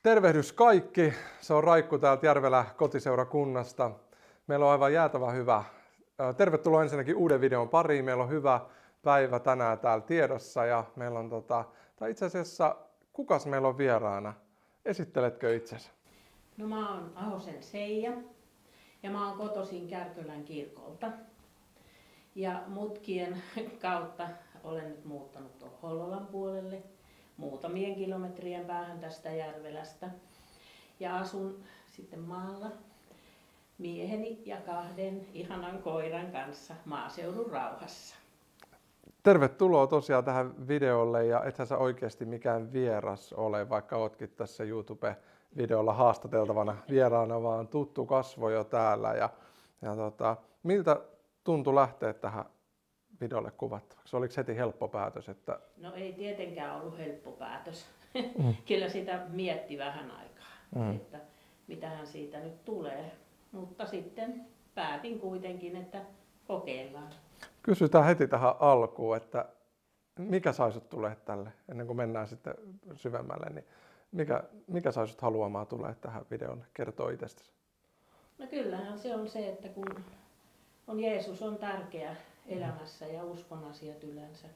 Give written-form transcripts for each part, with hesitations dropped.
Tervehdys kaikki, se on Raikku täältä Järvelä kotiseurakunnasta. Meillä on aivan jäätävä hyvä. Tervetuloa ensinnäkin uuden videon pariin. Meillä on hyvä päivä tänään täällä tiedossa ja meillä on tai itse asiassa, kukas meillä on vieraana? Esitteletkö itsesi? No mä oon Ahosen Seija ja mä oon kotoisin Kärkölän kirkolta. Ja mutkien kautta olen nyt muuttanut tuon Hollolan puolelle muutamien kilometrien päähän tästä Järvelästä. Ja asun sitten maalla mieheni ja 2 ihanan koiran kanssa maaseudun rauhassa. Tervetuloa tosiaan tähän videolle ja ethän sä oikeasti mikään vieras ole, vaikka ootkin tässä YouTube-videolla haastateltavana vieraana, vaan tuttu kasvo jo täällä. Miltä tuntui lähteä tähän videolle kuvattavaksi? Oliko heti helppo päätös? Että... No ei tietenkään ollut helppo päätös. Kyllä sitä mietti vähän aikaa, että mitähän siitä nyt tulee. Mutta sitten päätin kuitenkin, että kokeillaan. Kysytään heti tähän alkuun, että mikä sai sut tulee tälle, ennen kuin mennään sitten syvemmälle, niin mikä sai sut haluamaan tulee tähän videolle? Kertoo itsestäsi. No kyllähän se on se, että kun Jeesus on tärkeä elämässä ja uskon asiat yleensä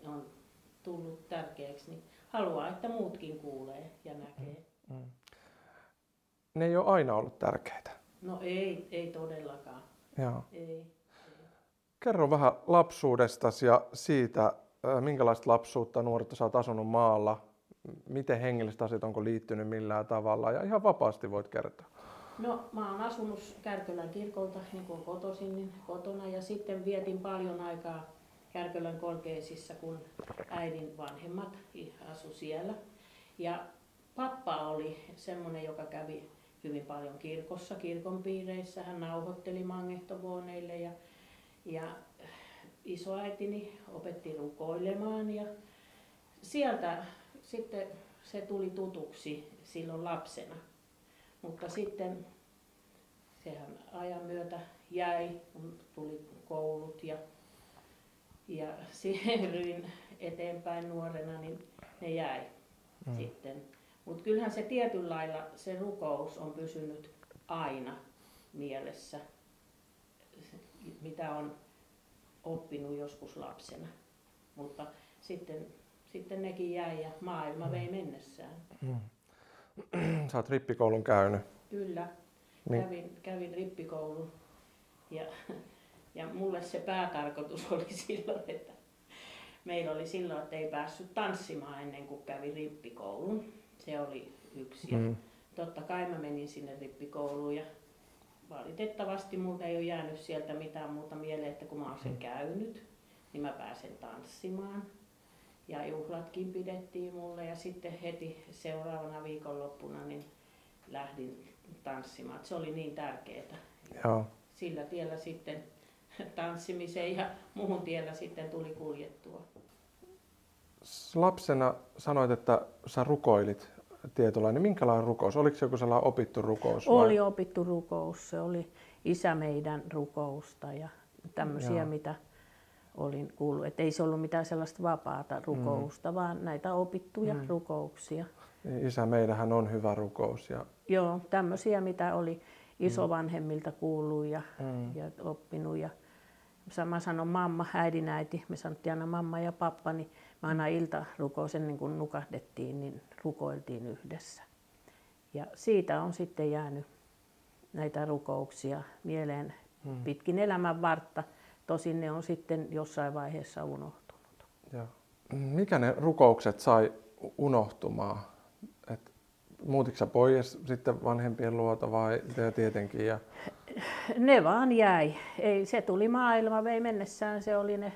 on tullut tärkeäksi, niin haluaa, että muutkin kuulee ja näkee. Ne ei ole aina ollut tärkeitä. No ei todellakaan. Joo. Ei. Kerro vähän lapsuudestasi ja siitä, minkälaista lapsuutta nuorta sä oot asunut maalla, miten hengelliset asiat onko liittynyt millään tavalla ja ihan vapaasti voit kertoa. No mä oon asunut Kärkölän kirkolta, niin kuin kotoisin, niin kotona ja sitten vietin paljon aikaa Kärkölän Korkeisissa, kun äidin vanhemmat asu siellä. Ja pappa oli semmoinen, joka kävi hyvin paljon kirkossa, kirkon piireissä. Hän nauhoitteli mangehtovuoneille ja isoäitini opetti rukoilemaan ja sieltä sitten se tuli tutuksi silloin lapsena. Mutta sitten sehän ajan myötä jäi, kun tuli koulut ja siirryin eteenpäin nuorena, niin ne jäi sitten. Mutta kyllähän se tietyllä lailla se rukous on pysynyt aina mielessä, mitä on oppinut joskus lapsena. Mutta sitten nekin jäi ja maailma vei mennessään. Sä oot rippikoulun käynyt. Kyllä, kävin rippikoulun ja mulle se päätarkoitus oli silloin, että meillä oli silloin, että ei päässyt tanssimaan ennen kuin kävi rippikoulun. Se oli yksi. Ja totta kai mä menin sinne rippikouluun ja valitettavasti multa ei ole jäänyt sieltä mitään muuta mieleen, että kun mä oon sen käynyt, niin mä pääsen tanssimaan. Ja juhlatkin pidettiin mulle ja sitten heti seuraavana viikonloppuna niin lähdin tanssimaan. Se oli niin tärkeää. Joo. Sillä tiellä sitten tanssimiseen ja muuhun tiellä sitten tuli kuljettua. Lapsena sanoit, että sä rukoilit tietynlainen. Minkälainen rukous? Oliko se joku sellainen opittu rukous? Oli opittu rukous. Se oli Isä meidän rukousta ja tämmöisiä, mitä olin kuullut. Että ei se ollut mitään sellaista vapaata rukousta, vaan näitä opittuja rukouksia. Isä meidänhän on hyvä rukous. Joo, tämmöisiä, mitä oli isovanhemmilta kuullut ja oppinut. Ja mä sanon mamma, äidinäiti, me sanottiin aina mamma ja pappa, niin mä aina iltarukous ennen kuin nukahdettiin, niin rukoiltiin yhdessä. Ja siitä on sitten jäänyt näitä rukouksia mieleen pitkin elämän vartta. Tosin ne on sitten jossain vaiheessa unohtunut. Joo. Mikä ne rukoukset sai unohtumaan? Muutitko sä pois sitten vanhempien luota vai tietenkin? Ne vaan jäi. Se tuli maailma, vei mennessään. Se oli ne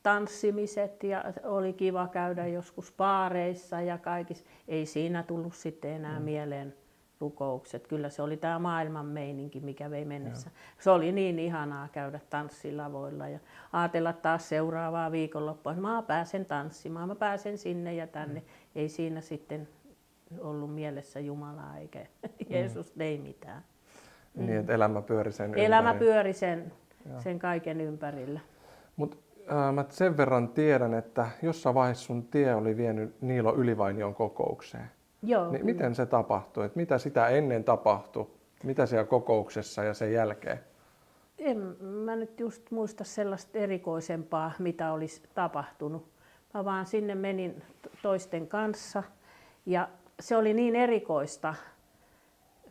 tanssimiset ja oli kiva käydä joskus baareissa ja kaikissa. Ei siinä tullut sitten enää mieleen rukoukset. Kyllä se oli tämä maailman meininki, mikä vei mennessä. Se oli niin ihanaa käydä tanssilavoilla ja ajatella taas seuraavaa viikonloppua. Mä pääsen tanssimaan, mä pääsen sinne ja tänne. Ei siinä sitten ollut mielessä Jumalaa eikä Jeesus ei mitään. Niin, että elämä pyöri sen ympärillä. Elämä pyöri sen kaiken ympärillä. Mut mä sen verran tiedän, että jossain vaiheessa sun tie oli vienyt Niilo Ylivainion kokoukseen. Joo, Niin kyllä. miten se tapahtui? Että mitä sitä ennen tapahtui? Mitä siellä kokouksessa ja sen jälkeen? En mä nyt just muista sellaista erikoisempaa, mitä olisi tapahtunut. Mä vaan sinne menin toisten kanssa ja se oli niin erikoista,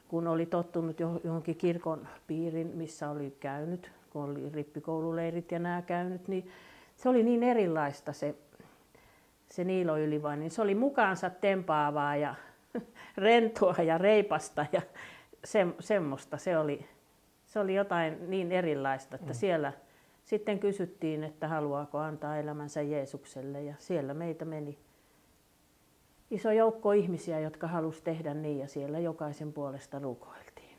kun oli tottunut johonkin kirkon piirin, missä oli käynyt, kun oli rippikoululeirit ja nämä käynyt, niin se oli niin erilaista se Niilo Ylivainen. Se oli mukaansa tempaavaa ja rentoa ja reipasta ja semmoista. Se oli jotain niin erilaista, että siellä sitten kysyttiin, että haluaako antaa elämänsä Jeesukselle ja siellä meitä meni iso joukko ihmisiä, jotka halusi tehdä niin ja siellä jokaisen puolesta rukoiltiin.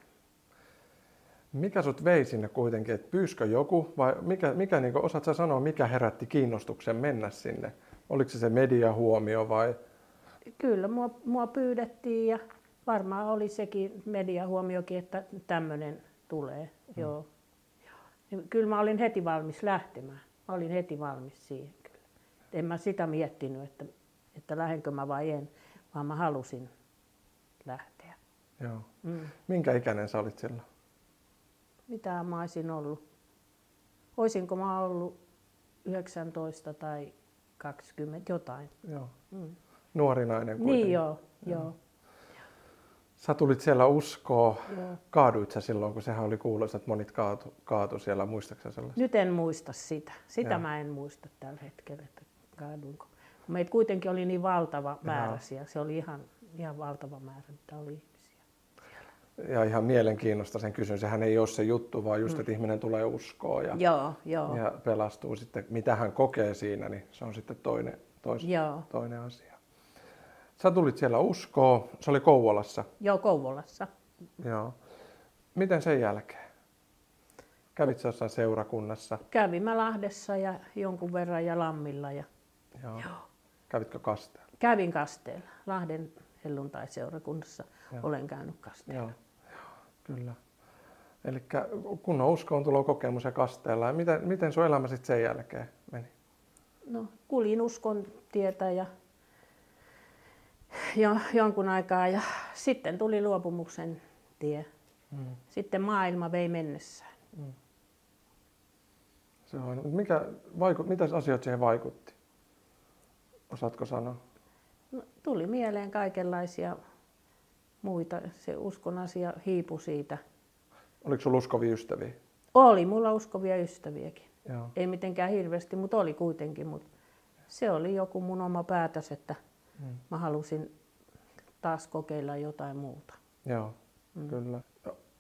Mikä sut vei sinne kuitenkin, että pyyskö joku vai mikä niin osaat sä sanoa, mikä herätti kiinnostuksen mennä sinne? Oliko se mediahuomio vai? Kyllä, mua pyydettiin ja varmaan oli sekin mediahuomiokin, että tämmöinen tulee. Joo. Kyllä mä olin heti valmis lähtemään. Mä olin heti valmis siihen kyllä. En mä sitä miettinyt, että lähdenkö mä vai en, vaan mä halusin lähteä. Joo. Minkä ikäinen sä olit silloin? Mitä mä olisin ollut? Oisinko mä ollut 19 tai 20, jotain. Joo. Nuori nainen kuitenkin. Niin joo. Sä tulit siellä uskoon. Joo. Kaaduit sä silloin, kun sehän oli kuuloisa, että monit kaatu siellä, muistaaksä sellaista? Nyt en muista sitä. Sitä Joo. mä en muista tällä hetkellä, että kaadunko. Meitä kuitenkin oli niin valtava määrä siellä. Se oli ihan valtava määrä, mitä oli ihmisiä. Ja ihan mielenkiinnosta sen kysyn. Sehän ei ole se juttu, vaan just, että ihminen tulee uskoon Joo. ja pelastuu sitten. Mitä hän kokee siinä, niin se on sitten toinen asia. Sä tulit siellä uskoon. Se oli Kouvolassa. Joo, Kouvolassa. Joo. Miten sen jälkeen? Kävit sä jossain seurakunnassa? Kävin mä Lahdessa ja jonkun verran ja Lammilla. Joo. Kävitkö kasteella? Kävin Kasteella. Lahden helluntai-seurakunnassa olen käynyt Kasteella. Joo, kyllä. Eli kunnon uskoon tulo kokemus ja kasteella. Ja miten sun elämä sitten sen jälkeen meni? No, kuljin uskon tietä ja jonkun aikaa ja sitten tuli luopumuksen tie. Sitten maailma vei mennessään. Se on. Mitä asioita siihen vaikutti? Osaatko sanoa? No, tuli mieleen kaikenlaisia muita. Se uskon asia hiipui siitä. Oliko sulla uskovia ystäviä? Oli mulla uskovia ystäviäkin. Joo. Ei mitenkään hirveästi, mutta oli kuitenkin. Mutta se oli joku mun oma päätös, että mä halusin taas kokeilla jotain muuta. Joo, kyllä.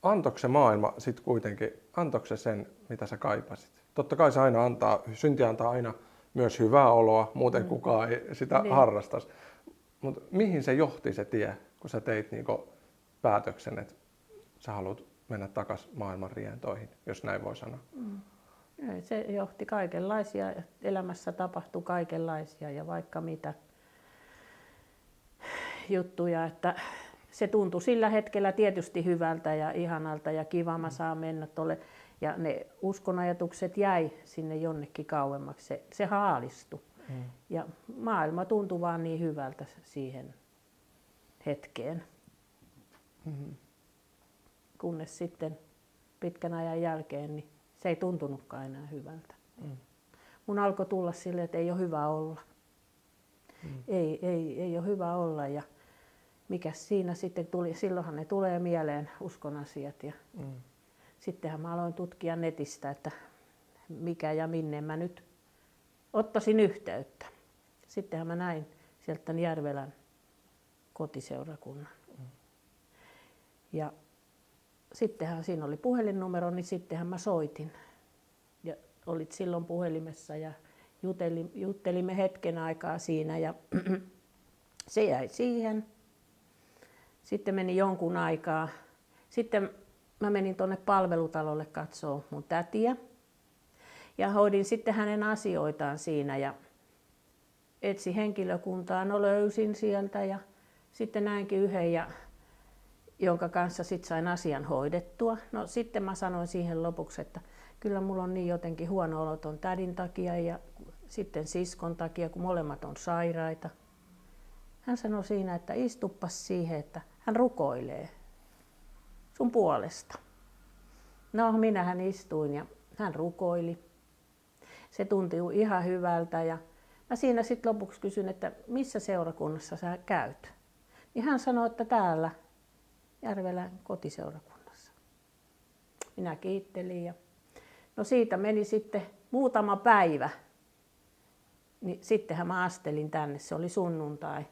Antoiko se maailma sitten kuitenkin, antoiko se sen, mitä sä kaipasit? Totta kai se aina synti antaa aina myös hyvää oloa, muuten kukaan ei sitä harrastaisi. Mutta mihin se johti se tie, kun sä teit niinku päätöksen, että sä haluat mennä takaisin maailman rientoihin, jos näin voi sanoa? Se johti kaikenlaisia, elämässä tapahtui kaikenlaisia ja vaikka mitä juttuja, että se tuntui sillä hetkellä tietysti hyvältä ja ihanalta ja kiva mä saan mennä tuolle. Ja ne uskonajatukset jäi sinne jonnekin kauemmaksi, se haalistui. Ja maailma tuntui vaan niin hyvältä siihen hetkeen. Kunnes sitten pitkän ajan jälkeen niin se ei tuntunutkaan enää hyvältä. Mun alkoi tulla silleen, että ei ole hyvä olla. Ei ole hyvä olla ja mikäs siinä sitten tuli, silloinhan ne tulee mieleen uskon asiat ja sittenhän mä aloin tutkia netistä, että mikä ja minne mä nyt ottaisin yhteyttä. Sittenhän mä näin sieltä Järvelän kotiseurakunnan. Ja sittenhän siinä oli puhelinnumero, niin sittenhän mä soitin. Ja olit silloin puhelimessa ja juttelimme hetken aikaa siinä ja se jäi siihen. Sitten meni jonkun aikaa. Sitten mä menin tuonne palvelutalolle katsoo mun tätiä. Ja hoidin sitten hänen asioitaan siinä ja etsin henkilökuntaa. No löysin sieltä ja sitten näinkin yhden, jonka kanssa sit sain asian hoidettua. No sitten mä sanoin siihen lopuksi, että kyllä mulla on niin jotenkin huono olo ton tädin takia ja sitten siskon takia, kun molemmat on sairaita. Hän sanoi siinä, että istuppas siihen, että hän rukoilee sun puolesta. No minähän istuin ja hän rukoili. Se tuntui ihan hyvältä ja mä siinä sitten lopuksi kysyin, että missä seurakunnassa sä käyt. Niin hän sanoi, että täällä Järvelän kotiseurakunnassa. Minä kiittelin ja no siitä meni sitten muutama päivä. Niin sittenhän mä astelin tänne, se oli sunnuntai.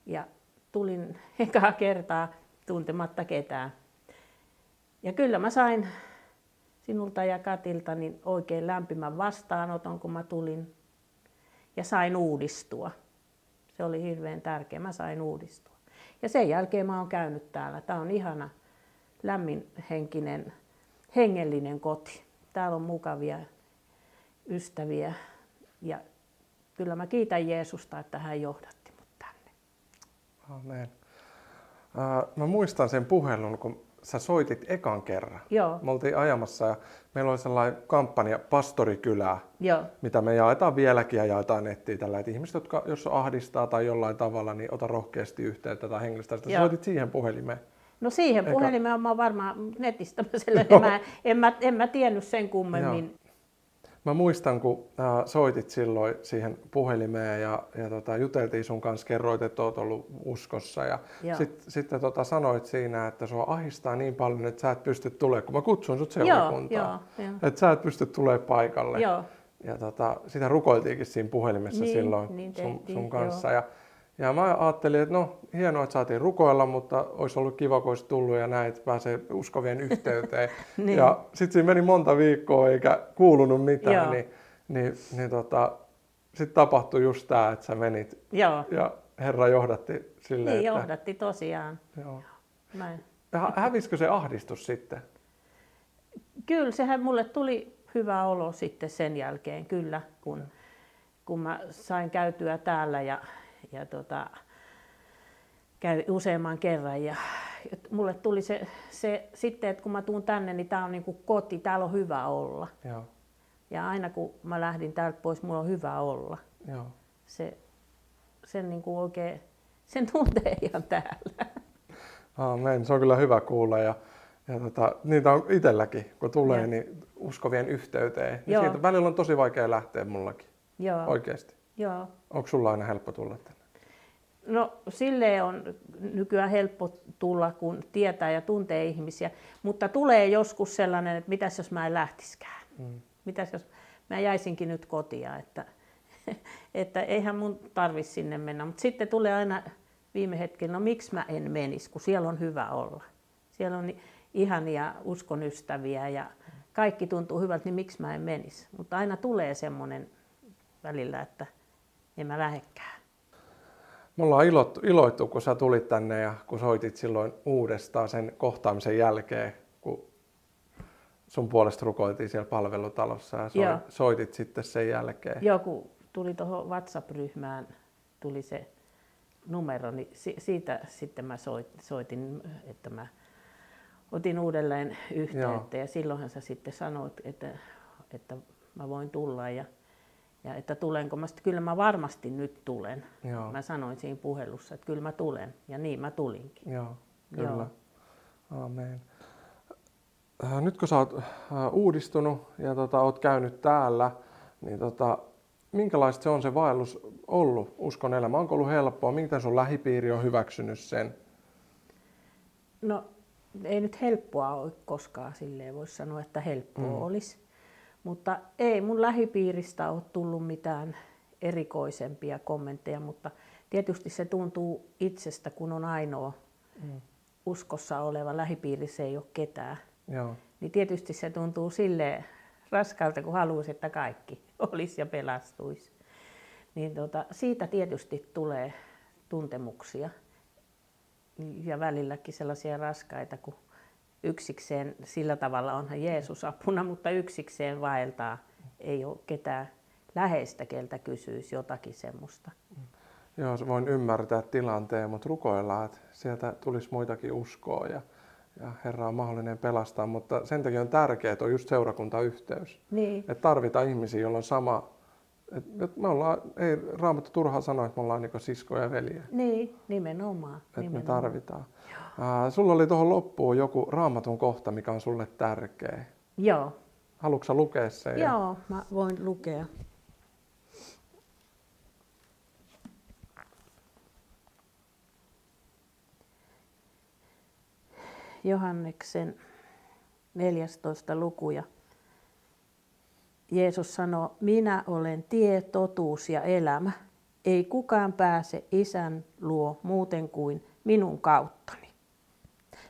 Ja tulin ekaa kertaa tuntematta ketään. Ja kyllä mä sain sinulta ja Katilta niin oikein lämpimän vastaanoton, kun mä tulin. Ja sain uudistua. Se oli hirveän tärkeä, mä sain uudistua. Ja sen jälkeen mä oon käynyt täällä. Tää on ihana, lämminhenkinen, hengellinen koti. Täällä on mukavia ystäviä. Ja kyllä mä kiitän Jeesusta, että hän johdatti mut tänne. Amen. Mä muistan sen puhelun, kun sä soitit ekan kerran. Joo. Me oltiin ajamassa ja meillä oli sellainen kampanja Pastorikylää, Joo. mitä me jaetaan vieläkin ja jaetaan nettiin tällä, että ihmiset, jotka jos ahdistaa tai jollain tavalla, niin ota rohkeasti yhteyttä tai hengellistä. Sä soitit siihen puhelimeen. No siihen puhelimeen mä oon varmaan netistä, en mä tiennyt sen kummemmin. Joo. Mä muistan, kun soitit silloin siihen puhelimeen ja juteltiin sun kanssa, kerroit, että oot ollut uskossa ja sitten sanoit siinä, että sua ahdistaa niin paljon, että sä et pysty tulemaan, kun mä kutsun sut seurakuntaan, että sä et pysty tulemaan paikalle. Joo. Ja sitä rukoiltiinkin siinä puhelimessa silloin sun kanssa. Ja mä ajattelin, että no hienoa, että saatiin rukoilla, mutta olisi ollut kiva, kun olisi tullut ja näin, että pääsee uskovien yhteyteen. Niin. Ja sitten siinä meni monta viikkoa eikä kuulunut mitään, sitten tapahtui just tämä, että sä menit. Joo. Ja Herra johdatti silleen. Niin, johdatti tosiaan. Joo. Näin. Hävisikö se ahdistus sitten? Kyllä, sehän mulle tuli hyvä olo sitten sen jälkeen, kyllä, kun mä sain käytyä täällä ja käy useamman kerran. Ja mulle tuli se sitten, että kun mä tuun tänne, niin tää on niin kuin koti, täällä on hyvä olla. Joo. Ja aina kun mä lähdin täältä pois, mulla on hyvä olla. Joo. Sen niin kuin oikein, sen tuntee ihan täällä. Aamen, se on kyllä hyvä kuulla ja niitä on itselläkin, kun tulee niin uskovien yhteyteen. Niin siitä välillä on tosi vaikea lähteä mullakin. Joo. Oikeasti. Joo. Onko sulla aina helppo tulla tänne? No silleen on nykyään helppo tulla, kun tietää ja tuntee ihmisiä, mutta tulee joskus sellainen, että mitäs jos mä en lähtiskään? Mitäs jos mä jäisinkin nyt kotia, että eihän mun tarvitse sinne mennä, mutta sitten tulee aina viime hetken, no miksi mä en menisi, kun siellä on hyvä olla. Siellä on ihania uskonystäviä ja kaikki tuntuu hyvältä, niin miksi mä en menisi. Mutta aina tulee semmoinen välillä, että en mä lähdekään. Me ollaan iloittu, kun sä tulit tänne ja kun soitit silloin uudestaan sen kohtaamisen jälkeen, kun sun puolesta rukoiltiin siellä palvelutalossa ja soitit sitten sen jälkeen. Joo, kun tuli tuohon WhatsApp-ryhmään, tuli se numero, niin siitä sitten mä soitin, että mä otin uudelleen yhteyttä ja silloinhan sä sitten sanoit, että mä voin tulla ja että tulenko. Mä sitten, kyllä mä varmasti nyt tulen. Joo. Mä sanoin siinä puhelussa, että kyllä mä tulen ja niin mä tulinkin. Joo, kyllä. Joo. Aamen. Nyt kun sä oot uudistunut ja oot käynyt täällä, niin minkälaista se on se vaellus ollut, uskon elämä? Onko ollut helppoa? Miten sun lähipiiri on hyväksynyt sen? No ei nyt helppoa ole koskaan, silleen voisi sanoa, että helppoa olisi. Mutta ei mun lähipiiristä ole tullut mitään erikoisempia kommentteja, mutta tietysti se tuntuu itsestä, kun on ainoa uskossa oleva, lähipiirissä ei ole ketään. Joo. Niin tietysti se tuntuu silleen raskalta, kun haluaisi, että kaikki olisi ja pelastuisi. Niin siitä tietysti tulee tuntemuksia ja välilläkin sellaisia raskaita, kun yksikseen, sillä tavalla onhan Jeesus apuna, mutta yksikseen vaeltaa. Ei ole ketään läheistä, keltä kysyisi jotakin semmoista. Joo, voin ymmärtää tilanteen, mutta rukoillaan, että sieltä tulisi muitakin uskoa ja Herra on mahdollinen pelastaa, mutta sen takia on tärkeää, että on just seurakuntayhteys. Niin. Että tarvitaan ihmisiä, joilla on sama Me ollaan, ei Raamattu turhaan sanoa, että me ollaan niin siskoja ja veljiä. Niin, nimenomaan. Että me tarvitaan. Sulla oli tuohon loppuun joku Raamatun kohta, mikä on sulle tärkeä. Joo. Haluatko sä lukea sen? Joo, mä voin lukea. Johanneksen 14. luku. Ja Jeesus sanoo, minä olen tie, totuus ja elämä. Ei kukaan pääse Isän luo muuten kuin minun kauttani.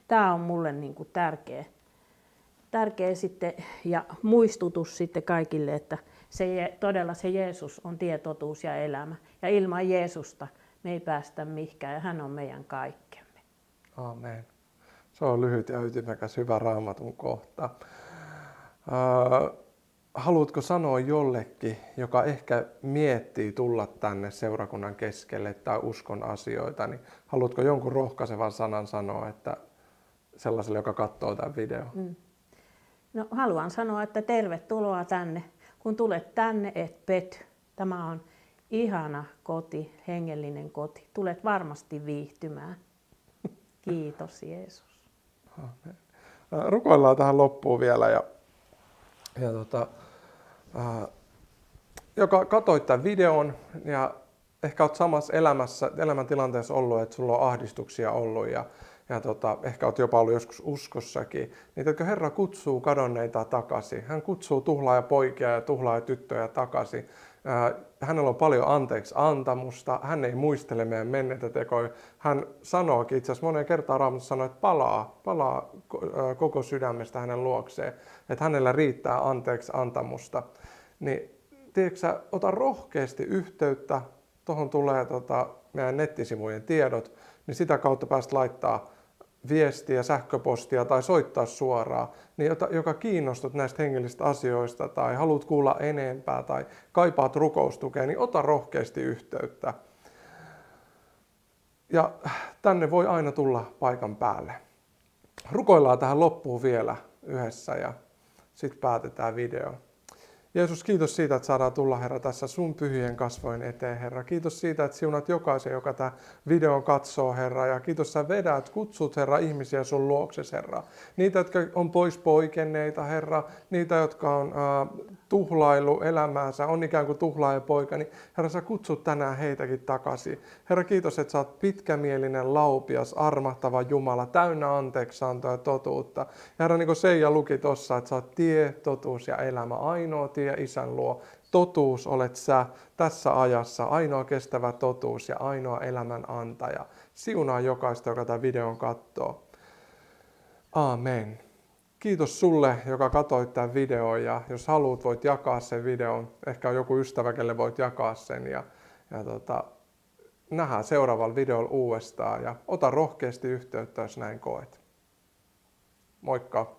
Tämä on mulle niin kuin tärkeä sitten ja muistutus sitten kaikille, että todella se Jeesus on tie, totuus ja elämä. Ja ilman Jeesusta me ei päästä mihinkään ja hän on meidän kaikkemme. Amen. Se on lyhyt ja ytimekäs, hyvä Raamatun kohta. Haluatko sanoa jollekin, joka ehkä miettii tulla tänne seurakunnan keskelle tai uskon asioita, niin haluatko jonkun rohkaisevan sanan sanoa, että sellaiselle, joka katsoo tämän videon? No, haluan sanoa, että tervetuloa tänne. Kun tulet tänne, et pety. Tämä on ihana koti, hengellinen koti. Tulet varmasti viihtymään. Kiitos Jeesus. Amen. Rukoillaan tähän loppuun vielä. Joka katsoit tämän videon ja ehkä olet samassa elämäntilanteessa ollut, että sulla on ahdistuksia ollut ja ehkä olet jopa ollut joskus uskossakin, niin että Herra kutsuu kadonneita takaisin. Hän kutsuu tuhlaajapoikia ja tuhlaajatyttöjä takaisin. Hänellä on paljon anteeksi antamusta. Hän ei muistele meidän menneitä tekoja. Hän sanookin itse asiassa moneen kertaan Raamatussa sanoo, että palaa koko sydämestä hänen luokseen. Että hänellä riittää anteeksi antamusta. Niin tiedätkö sä, ota rohkeasti yhteyttä. Tuohon tulee meidän nettisivujen tiedot. Niin sitä kautta pääst laittaa viestiä, sähköpostia tai soittaa suoraan, niin joka kiinnostut näistä hengellisistä asioista tai haluat kuulla enempää tai kaipaat rukoustukea, niin ota rohkeasti yhteyttä. Ja tänne voi aina tulla paikan päälle. Rukoillaan tähän loppuun vielä yhdessä ja sitten päätetään video. Jeesus, kiitos siitä, että saadaan tulla, Herra, tässä sun pyhien kasvojen eteen, Herra. Kiitos siitä, että siunat jokaisen, joka tämä videon katsoo, Herra. Ja kiitos, sä vedät, kutsut, Herra, ihmisiä sun luokses, Herra. Niitä, jotka on pois poikenneita, Herra. Niitä, jotka on tuhlailu elämäänsä, on ikään kuin tuhlaajapoika, niin Herra, sä kutsut tänään heitäkin takaisin. Herra, kiitos, että sä oot pitkämielinen, laupias, armahtava Jumala, täynnä anteeksiantoa ja totuutta. Herra, niin kuin Seija luki tuossa, että sä oot tie, totuus ja elämä, ainoa tie Isän luo. Totuus olet sä tässä ajassa, ainoa kestävä totuus ja ainoa elämän antaja. Siunaa jokaista, joka tämän videon katsoo. Amen. Kiitos sulle, joka katsoit tämän videon ja jos haluat, voit jakaa sen videon. Ehkä on joku ystävä, kelle voit jakaa sen ja nähdään seuraavalla videolla uudestaan ja ota rohkeasti yhteyttä, jos näin koet. Moikka!